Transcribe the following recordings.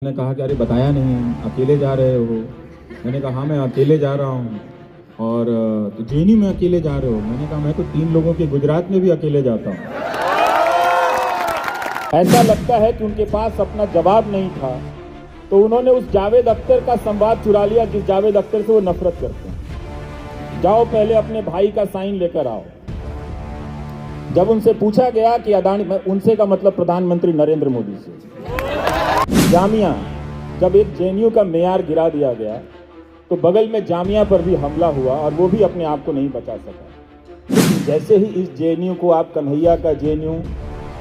मैंने कहा कि अरे बताया नहीं, अकेले जा रहे हो। मैंने कहा हाँ मैं अकेले जा रहा हूँ। और तो जेएनयू में अकेले जा रहे हो। मैंने कहा मैं तो 3 लोगों के गुजरात में भी अकेले जाता हूँ। ऐसा लगता है कि उनके पास अपना जवाब नहीं था, तो उन्होंने उस जावेद अख्तर का संवाद चुरा लिया जिस जावेद अख्तर से वो नफरत करते हैं। जाओ पहले अपने भाई का साइन लेकर आओ। जब उनसे पूछा गया कि अदानी, उनसे का मतलब प्रधानमंत्री नरेंद्र मोदी से, जामिया, जब एक जेएनयू का मेयर गिरा दिया गया तो बगल में जामिया पर भी हमला हुआ और वो भी अपने आप को नहीं बचा सका। जैसे ही इस जेएनयू को आप कन्हैया का जेएनयू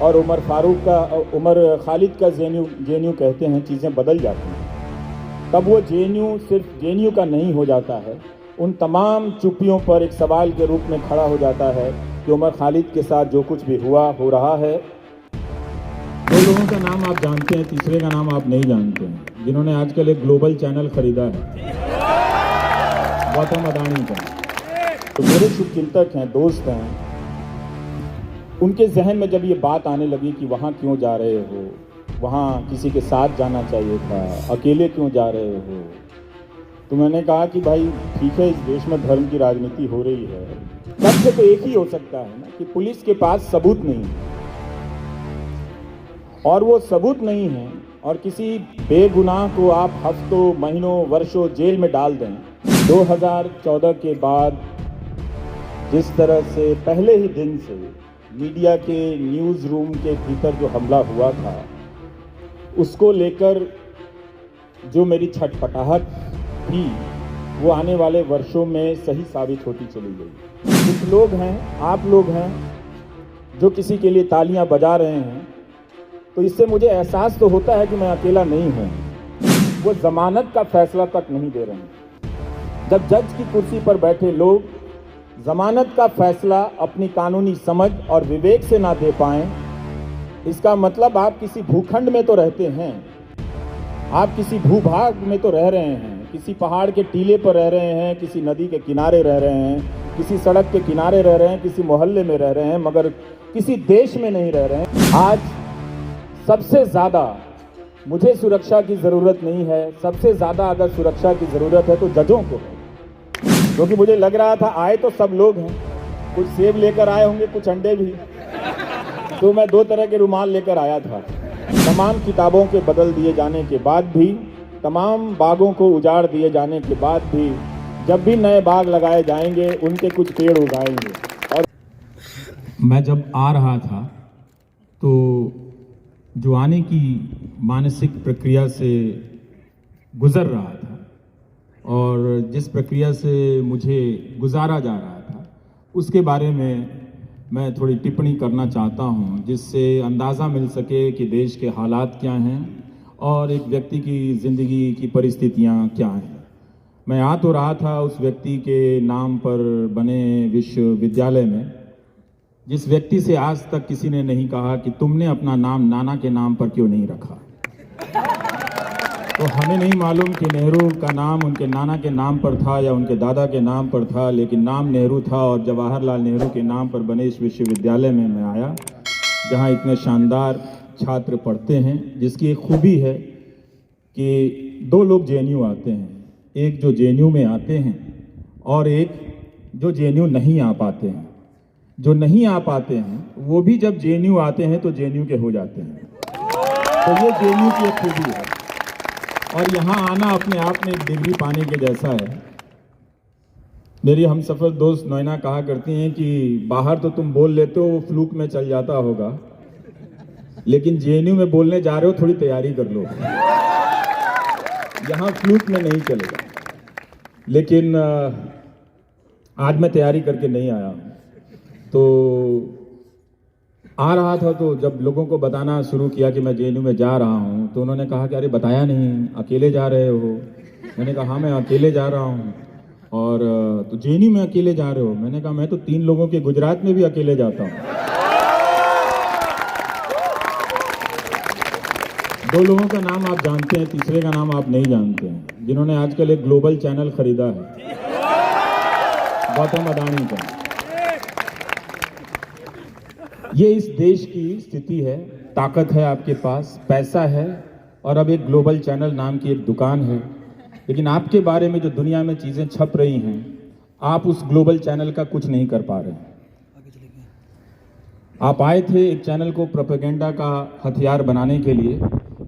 और उमर फारूक का, उमर खालिद का जेएनयू कहते हैं, चीज़ें बदल जाती हैं। तब वो जेएनयू सिर्फ जेएनयू का नहीं हो जाता है, उन तमाम चुप्पियों पर एक सवाल के रूप में खड़ा हो जाता है कि उमर खालिद के साथ जो कुछ भी हुआ हो रहा है। 2 लोगों का नाम आप जानते हैं, तीसरे का नाम आप नहीं जानते हैं, जिन्होंने आजकल एक ग्लोबल चैनल खरीदा है, गौतम अदानी का। तो मेरे शुभचिंतक हैं, दोस्त हैं, उनके जहन में जब ये बात आने लगी कि वहाँ क्यों जा रहे हो, वहाँ किसी के साथ जाना चाहिए था, अकेले क्यों जा रहे हो, तो मैंने कहा कि भाई ठीक है, इस देश में धर्म की राजनीति हो रही है, तथ्य तो एक ही हो सकता है ना कि पुलिस के पास सबूत नहीं है, और वो सबूत नहीं है और किसी बेगुनाह को आप हफ्तों, महीनों, वर्षों जेल में डाल दें। 2014 के बाद जिस तरह से पहले ही दिन से मीडिया के न्यूज़ रूम के भीतर जो हमला हुआ था, उसको लेकर जो मेरी छटपटाहट थी वो आने वाले वर्षों में सही साबित होती चली गई। कुछ लोग हैं, आप लोग हैं, जो किसी के लिए तालियां बजा रहे हैं, तो इससे मुझे एहसास तो होता है कि मैं अकेला नहीं हूँ। वो जमानत का फैसला तक नहीं दे रहे हैं। जब जज की कुर्सी पर बैठे लोग जमानत का फैसला अपनी कानूनी समझ और विवेक से ना दे पाएं, इसका मतलब आप किसी भूखंड में तो रहते हैं, आप किसी भूभाग में तो रह रहे हैं, किसी पहाड़ के टीले पर रह रहे हैं, किसी नदी के किनारे रह रहे हैं, किसी सड़क के किनारे रह रहे हैं, किसी मोहल्ले में रह रहे हैं, मगर किसी देश में नहीं रह रहे हैं। आज सबसे ज़्यादा मुझे सुरक्षा की ज़रूरत नहीं है, सबसे ज़्यादा अगर सुरक्षा की ज़रूरत है तो जजों को है, क्योंकि मुझे लग रहा था आए तो सब लोग हैं, कुछ सेब लेकर आए होंगे, कुछ अंडे भी, तो मैं 2 तरह के रुमाल लेकर आया था। तमाम किताबों के बदल दिए जाने के बाद भी, तमाम बागों को उजाड़ दिए जाने के बाद भी, जब भी नए बाग लगाए जाएंगे उनके कुछ पेड़ उगाएंगे। और मैं जब आ रहा था तो जो आने की मानसिक प्रक्रिया से गुजर रहा था और जिस प्रक्रिया से मुझे गुजारा जा रहा था, उसके बारे में मैं थोड़ी टिप्पणी करना चाहता हूं, जिससे अंदाज़ा मिल सके कि देश के हालात क्या हैं और एक व्यक्ति की ज़िंदगी की परिस्थितियां क्या हैं। मैं आ तो रहा था उस व्यक्ति के नाम पर बने विश्वविद्यालय में, जिस व्यक्ति से आज तक किसी ने नहीं कहा कि तुमने अपना नाम नाना के नाम पर क्यों नहीं रखा। तो हमें नहीं मालूम कि नेहरू का नाम उनके नाना के नाम पर था या उनके दादा के नाम पर था, लेकिन नाम नेहरू था और जवाहरलाल नेहरू के नाम पर बने इस विश्वविद्यालय में मैं आया, जहां इतने शानदार छात्र पढ़ते हैं, जिसकी एक खूबी है कि 2 लोग जेएनयू आते हैं, एक जो जेएनयू में आते हैं और एक जो जेएनयू नहीं आ पाते हैं। जो नहीं आ पाते हैं वो भी जब जेएनयू आते हैं तो जेएनयू के हो जाते हैं। तो ये जेएनयू की एक खूबी है और यहाँ आना अपने आप में एक डिग्री पाने के जैसा है। मेरी हमसफर दोस्त नैना कहा करती हैं कि बाहर तो तुम बोल लेते हो, वो फ्लूक में चल जाता होगा, लेकिन जेएनयू में बोलने जा रहे हो, थोड़ी तैयारी कर लो, यहाँ फ्लूक में नहीं चलेगा। लेकिन आज मैं तैयारी करके नहीं आया हूँ, तो आ रहा था तो जब लोगों को बताना शुरू किया कि मैं जेएनयू में जा रहा हूँ, तो उन्होंने कहा कि अरे बताया नहीं, अकेले जा रहे हो। मैंने कहा हाँ मैं अकेले जा रहा हूँ। और तो जेएनयू में अकेले जा रहे हो। मैंने कहा मैं तो 3 लोगों के गुजरात में भी अकेले जाता हूँ। 2 लोगों का नाम आप जानते हैं, तीसरे का नाम आप नहीं जानते हैं, जिन्होंने आजकल एक ग्लोबल चैनल खरीदा है, गौतम अदानी का। ये इस देश की स्थिति है, ताकत है आपके पास, पैसा है, और अब एक ग्लोबल चैनल नाम की एक दुकान है। लेकिन आपके बारे में जो दुनिया में चीज़ें छप रही हैं, आप उस ग्लोबल चैनल का कुछ नहीं कर पा रहे हैं। आप आए थे एक चैनल को प्रोपेगेंडा का हथियार बनाने के लिए,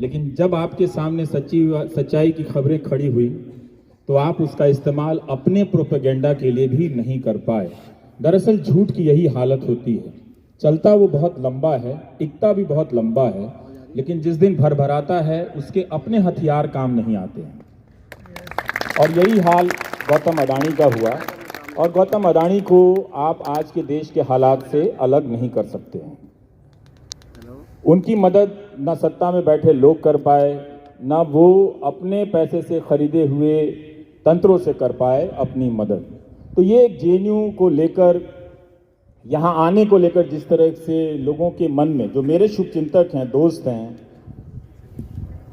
लेकिन जब आपके सामने सच्चाई की खबरें खड़ी हुई तो आप उसका इस्तेमाल अपने प्रोपेगेंडा के लिए भी नहीं कर पाए। दरअसल झूठ की यही हालत होती है, चलता वो बहुत लंबा है, टिकता भी बहुत लंबा है, लेकिन जिस दिन भरभराता है उसके अपने हथियार काम नहीं आते हैं। और यही हाल गौतम अडानी का हुआ, और गौतम अडानी को आप आज के देश के हालात से अलग नहीं कर सकते हैं। उनकी मदद न सत्ता में बैठे लोग कर पाए, न वो अपने पैसे से खरीदे हुए तंत्रों से कर पाए अपनी मदद। तो ये जेएनयू को लेकर, यहाँ आने को लेकर जिस तरह से लोगों के मन में, जो मेरे शुभचिंतक हैं, दोस्त हैं,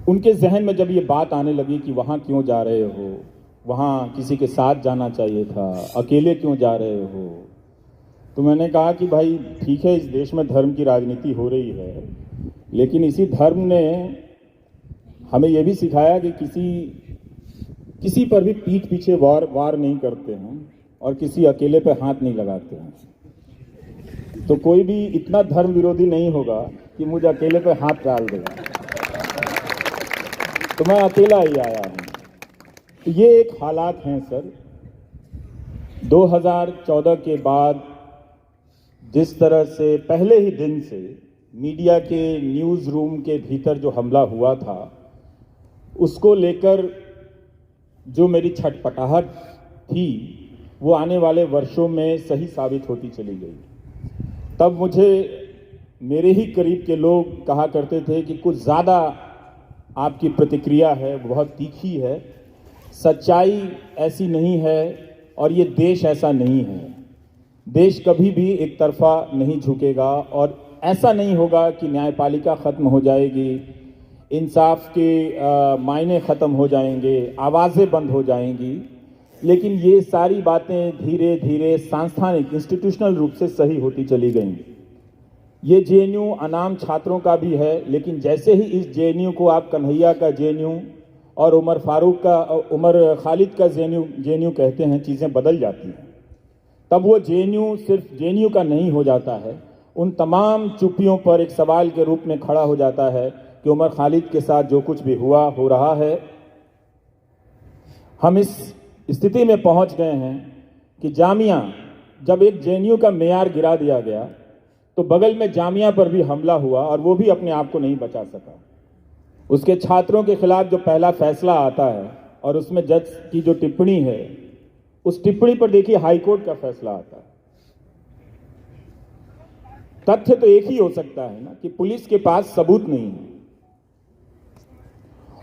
उनके जहन में जब ये बात आने लगी कि वहाँ क्यों जा रहे हो, वहाँ किसी के साथ जाना चाहिए था, अकेले क्यों जा रहे हो, तो मैंने कहा कि भाई ठीक है, इस देश में धर्म की राजनीति हो रही है, लेकिन इसी धर्म ने हमें यह भी सिखाया कि किसी पर भी पीठ पीछे वार नहीं करते हैं और किसी अकेले पे हाथ नहीं लगाते हैं। तो कोई भी इतना धर्म विरोधी नहीं होगा कि मुझे अकेले पे हाथ डाल देगा। तो मैं अकेला ही आया हूं। तो ये एक हालात हैं सर। 2014 के बाद जिस तरह से पहले ही दिन से मीडिया के न्यूज़ रूम के भीतर जो हमला हुआ था, उसको लेकर जो मेरी छटपटाहट थी वो आने वाले वर्षों में सही साबित होती चली गई। तब मुझे मेरे ही करीब के लोग कहा करते थे कि कुछ ज़्यादा आपकी प्रतिक्रिया है, वो बहुत तीखी है, सच्चाई ऐसी नहीं है और ये देश ऐसा नहीं है। देश कभी भी एक तरफा नहीं झुकेगा और ऐसा नहीं होगा कि न्यायपालिका ख़त्म हो जाएगी, इंसाफ के मायने ख़त्म हो जाएंगे, आवाज़ें बंद हो जाएंगी। लेकिन ये सारी बातें धीरे धीरे सांस्थानिक इंस्टीट्यूशनल रूप से सही होती चली गईं। ये जेएनयू अनाम छात्रों का भी है, लेकिन जैसे ही इस जेएनयू को आप कन्हैया का जेएनयू और उमर खालिद का जेएनयू कहते हैं, चीज़ें बदल जाती हैं। तब वो जेएनयू सिर्फ जेएनयू का नहीं हो जाता है, उन तमाम चुप्पियों पर एक सवाल के रूप में खड़ा हो जाता है कि उमर खालिद के साथ जो कुछ भी हुआ हो रहा है। हम इस स्थिति में पहुंच गए हैं कि जामिया, जब एक जेएनयू का मेयार गिरा दिया गया तो बगल में जामिया पर भी हमला हुआ और वो भी अपने आप को नहीं बचा सका। उसके छात्रों के खिलाफ जो पहला फैसला आता है और उसमें जज की जो टिप्पणी है, उस टिप्पणी पर देखिए हाईकोर्ट का फैसला आता है। तथ्य तो एक ही हो सकता है ना कि पुलिस के पास सबूत नहीं है,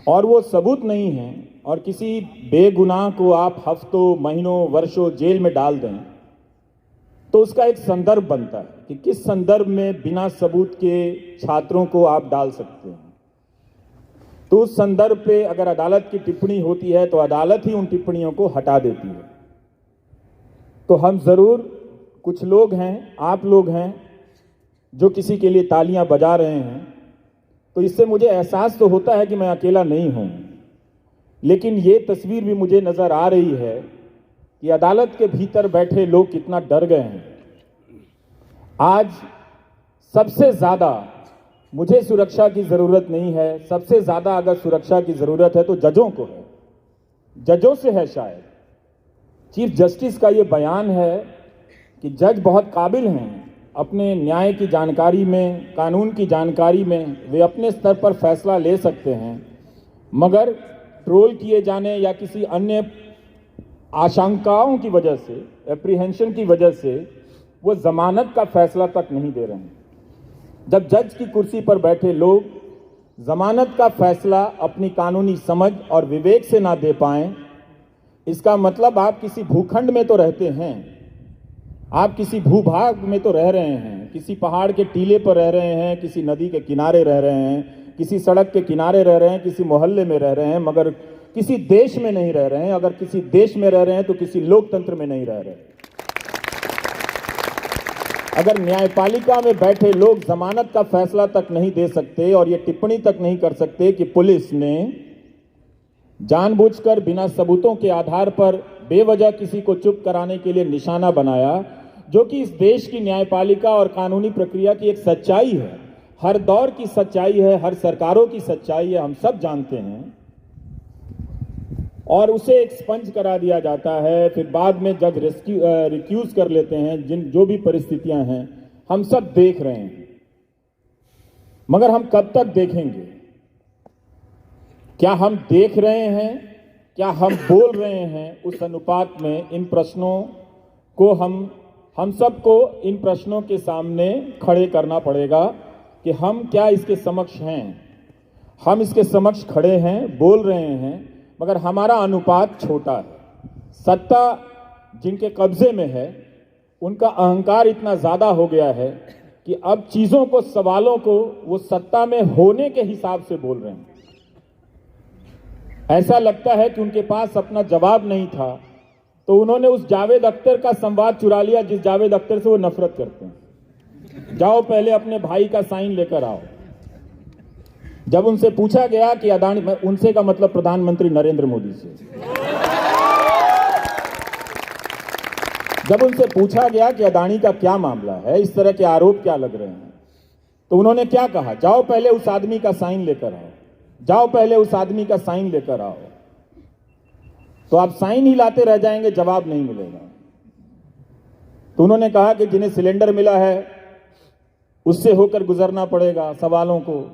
और वो सबूत नहीं है और किसी बेगुनाह को आप हफ्तों, महीनों, वर्षों जेल में डाल दें, तो उसका एक संदर्भ बनता है कि किस संदर्भ में बिना सबूत के छात्रों को आप डाल सकते हैं। तो उस संदर्भ पे अगर अदालत की टिप्पणी होती है तो अदालत ही उन टिप्पणियों को हटा देती है। तो हम जरूर, कुछ लोग हैं, आप लोग हैं जो किसी के लिए तालियां बजा रहे हैं, तो इससे मुझे एहसास तो होता है कि मैं अकेला नहीं हूं। लेकिन ये तस्वीर भी मुझे नजर आ रही है कि अदालत के भीतर बैठे लोग कितना डर गए हैं। आज सबसे ज्यादा मुझे सुरक्षा की जरूरत नहीं है, सबसे ज्यादा अगर सुरक्षा की जरूरत है तो जजों को है, जजों से है शायद। चीफ जस्टिस का ये बयान है कि जज बहुत काबिल हैं, अपने न्याय की जानकारी में, कानून की जानकारी में वे अपने स्तर पर फैसला ले सकते हैं, मगर ट्रोल किए जाने या किसी अन्य आशंकाओं की वजह से, एप्रीहेंशन की वजह से वो जमानत का फैसला तक नहीं दे रहे हैं। जब जज की कुर्सी पर बैठे लोग जमानत का फैसला अपनी कानूनी समझ और विवेक से ना दे पाएं, इसका मतलब आप किसी भूखंड में तो रहते हैं, आप किसी भूभाग में तो रह रहे हैं, किसी पहाड़ के टीले पर रह रहे हैं, किसी नदी के किनारे रह रहे हैं, किसी सड़क के किनारे रह रहे हैं, किसी मोहल्ले में रह रहे हैं, मगर किसी देश में नहीं रह रहे हैं। अगर किसी देश में रह रहे हैं तो किसी लोकतंत्र में नहीं रह रहे। अगर न्यायपालिका में बैठे लोग जमानत का फैसला तक नहीं दे सकते और ये टिप्पणी तक नहीं कर सकते कि पुलिस ने जानबूझकर बिना सबूतों के आधार पर बेवजह किसी को चुप कराने के लिए निशाना बनाया, जो कि इस देश की न्यायपालिका और कानूनी प्रक्रिया की एक सच्चाई है, हर दौर की सच्चाई है, हर सरकारों की सच्चाई है, हम सब जानते हैं, और उसे एक्सपंज करा दिया जाता है। फिर बाद में जज रिक्यूज कर लेते हैं। जो भी परिस्थितियां हैं हम सब देख रहे हैं, मगर हम कब तक देखेंगे? क्या हम देख रहे हैं? क्या हम बोल रहे हैं? उस अनुपात में इन प्रश्नों को हम सबको इन प्रश्नों के सामने खड़े करना पड़ेगा कि हम क्या इसके समक्ष हैं। हम इसके समक्ष खड़े हैं, बोल रहे हैं, मगर हमारा अनुपात छोटा है। सत्ता जिनके कब्जे में है उनका अहंकार इतना ज्यादा हो गया है कि अब चीजों को, सवालों को वो सत्ता में होने के हिसाब से बोल रहे हैं। ऐसा लगता है कि उनके पास अपना जवाब नहीं था, तो उन्होंने उस जावेद अख्तर का संवाद चुरा लिया जिस जावेद अख्तर से वो नफरत करते हैं। जाओ पहले अपने भाई का साइन लेकर आओ। जब उनसे पूछा गया कि अदानी, उनसे का मतलब प्रधानमंत्री नरेंद्र मोदी से, जब उनसे पूछा गया कि अदानी का क्या मामला है, इस तरह के आरोप क्या लग रहे हैं, तो उन्होंने क्या कहा? जाओ पहले उस आदमी का साइन लेकर आओ, जाओ पहले उस आदमी का साइन लेकर आओ। तो आप साइन ही लाते रह जाएंगे, जवाब नहीं मिलेगा। तो उन्होंने कहा कि जिन्हें सिलेंडर मिला है उससे होकर गुजरना पड़ेगा सवालों को,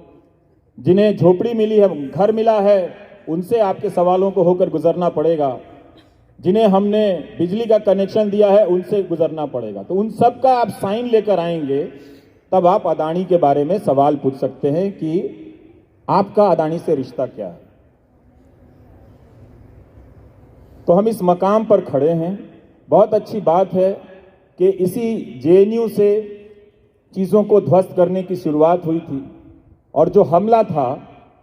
जिन्हें झोपड़ी मिली है, घर मिला है, उनसे आपके सवालों को होकर गुजरना पड़ेगा, जिन्हें हमने बिजली का कनेक्शन दिया है उनसे गुजरना पड़ेगा। तो उन सब का आप साइन लेकर आएंगे, तब आप अदानी के बारे में सवाल पूछ सकते हैं कि आपका अदानी से रिश्ता क्या है। तो हम इस मकाम पर खड़े हैं। बहुत अच्छी बात है कि इसी जेएनयू से चीज़ों को ध्वस्त करने की शुरुआत हुई थी, और जो हमला था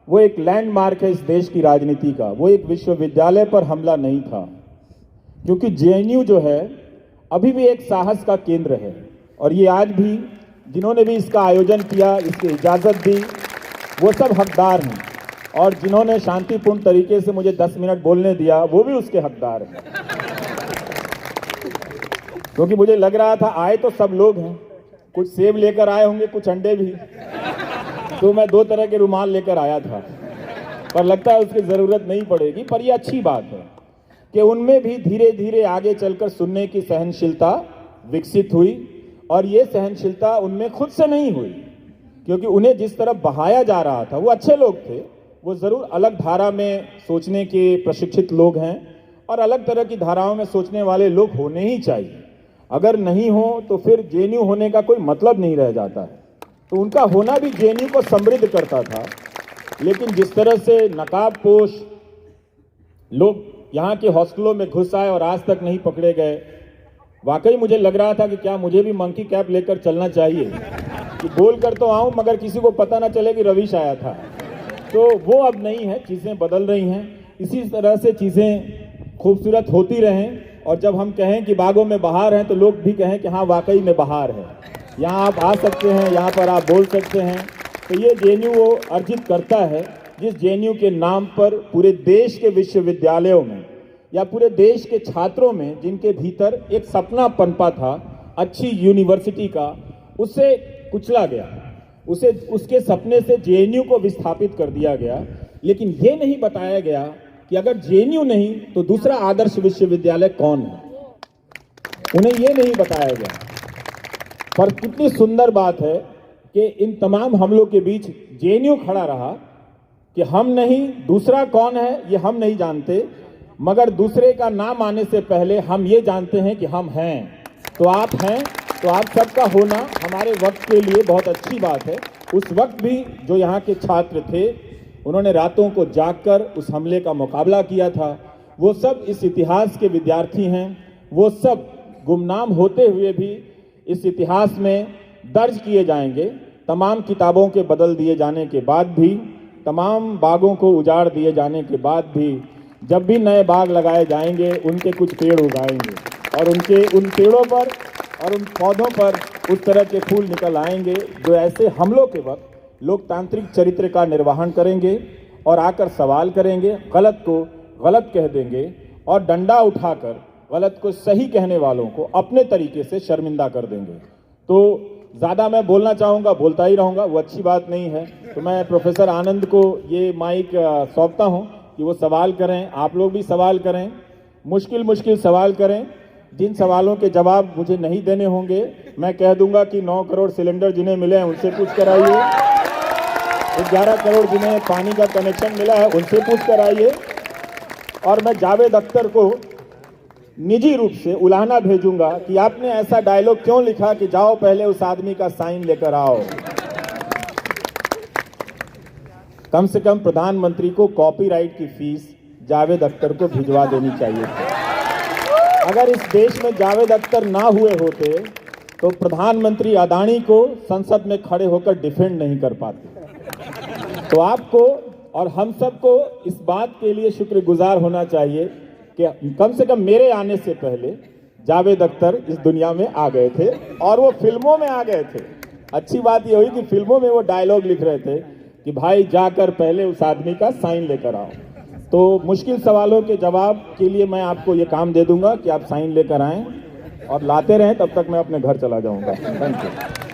वो एक लैंडमार्क है इस देश की राजनीति का। वो एक विश्वविद्यालय पर हमला नहीं था, क्योंकि जेएनयू जो है अभी भी एक साहस का केंद्र है, और ये आज भी जिन्होंने भी इसका आयोजन किया, इसकी इजाज़त दी, वो सब हकदार हैं, और जिन्होंने शांतिपूर्ण तरीके से मुझे 10 मिनट बोलने दिया वो भी उसके हकदार हैं। क्योंकि मुझे लग रहा था आए तो सब लोग हैं, कुछ सेब लेकर आए होंगे, कुछ अंडे भी, तो मैं 2 तरह के रुमाल लेकर आया था, पर लगता है उसकी ज़रूरत नहीं पड़ेगी। पर यह अच्छी बात है कि उनमें भी धीरे धीरे आगे चलकर सुनने की सहनशीलता विकसित हुई, और ये सहनशीलता उनमें खुद से नहीं हुई, क्योंकि उन्हें जिस तरफ बहाया जा रहा था, वो अच्छे लोग थे, वो ज़रूर अलग धारा में सोचने के प्रशिक्षित लोग हैं, और अलग तरह की धाराओं में सोचने वाले लोग होने ही चाहिए। अगर नहीं हो तो फिर जेएनयू होने का कोई मतलब नहीं रह जाता है। तो उनका होना भी जेएनयू को समृद्ध करता था। लेकिन जिस तरह से नकाबपोश लोग यहाँ के हॉस्टलों में घुस आए और आज तक नहीं पकड़े गए, वाकई मुझे लग रहा था कि क्या मुझे भी मंकी कैप लेकर चलना चाहिए, कि बोल कर तो आऊँ मगर किसी को पता ना चले कि रवीश आया था। तो वो अब नहीं है, चीज़ें बदल रही हैं। इसी तरह से चीज़ें खूबसूरत होती रहें, और जब हम कहें कि बागों में बहार है तो लोग भी कहें कि हाँ वाकई में बहार है, यहाँ आप आ सकते हैं, यहाँ पर आप बोल सकते हैं। तो ये जेएनयू वो अर्जित करता है जिस जेएनयू के नाम पर पूरे देश के विश्वविद्यालयों में या पूरे देश के छात्रों में, जिनके भीतर एक सपना पनपा था अच्छी यूनिवर्सिटी का, उसे कुचला गया, उसके सपने से जेएनयू को विस्थापित कर दिया गया। लेकिन ये नहीं बताया गया कि अगर जेएनयू नहीं तो दूसरा आदर्श विश्वविद्यालय कौन है, उन्हें ये नहीं बताया गया। पर कितनी सुंदर बात है कि इन तमाम हमलों के बीच जेएनयू खड़ा रहा कि हम नहीं, दूसरा कौन है ये हम नहीं जानते, मगर दूसरे का नाम आने से पहले हम ये जानते हैं कि हम हैं। तो आप हैं, तो आप सबका होना हमारे वक्त के लिए बहुत अच्छी बात है। उस वक्त भी जो यहाँ के छात्र थे, उन्होंने रातों को जागकर उस हमले का मुकाबला किया था, वो सब इस इतिहास के विद्यार्थी हैं। वो सब गुमनाम होते हुए भी इस इतिहास में दर्ज किए जाएंगे। तमाम किताबों के बदल दिए जाने के बाद भी, तमाम बागों को उजाड़ दिए जाने के बाद भी, जब भी नए बाग लगाए जाएंगे उनके कुछ पेड़ उगाएंगे, और उन पेड़ों पर और उन पौधों पर उस तरह के फूल निकल आएंगे जो ऐसे हमलों के वक्त लोकतांत्रिक चरित्र का निर्वहन करेंगे और आकर सवाल करेंगे, गलत को गलत कह देंगे और डंडा उठाकर गलत को सही कहने वालों को अपने तरीके से शर्मिंदा कर देंगे। तो ज़्यादा मैं बोलना चाहूँगा, बोलता ही रहूँगा, वो अच्छी बात नहीं है। तो मैं प्रोफेसर आनंद को ये माइक सौंपता हूँ कि वो सवाल करें, आप लोग भी सवाल करें, मुश्किल सवाल करें। जिन सवालों के जवाब मुझे नहीं देने होंगे मैं कह दूंगा कि 9 करोड़ सिलेंडर जिन्हें मिले हैं उनसे पूछ कर आइए, 11 करोड़ जिन्हें पानी का कनेक्शन मिला है उनसे पूछ कर आइए। और मैं जावेद अख्तर को निजी रूप से उलाहना भेजूंगा कि आपने ऐसा डायलॉग क्यों लिखा कि जाओ पहले उस आदमी का साइन लेकर आओ। कम से कम प्रधानमंत्री को कॉपीराइट की फीस जावेद अख्तर को भिजवा देनी चाहिए थी। अगर इस देश में जावेद अख्तर ना हुए होते तो प्रधानमंत्री अदानी को संसद में खड़े होकर डिफेंड नहीं कर पाते। तो आपको और हम सबको इस बात के लिए शुक्रगुजार होना चाहिए कि कम से कम मेरे आने से पहले जावेद अख्तर इस दुनिया में आ गए थे और वो फिल्मों में आ गए थे। अच्छी बात ये हुई कि फिल्मों में वो डायलॉग लिख रहे थे कि भाई जाकर पहले उस आदमी का साइन लेकर आओ। तो मुश्किल सवालों के जवाब के लिए मैं आपको ये काम दे दूंगा कि आप साइन लेकर आएं और लाते रहें, तब तक मैं अपने घर चला जाऊंगा। Thank you.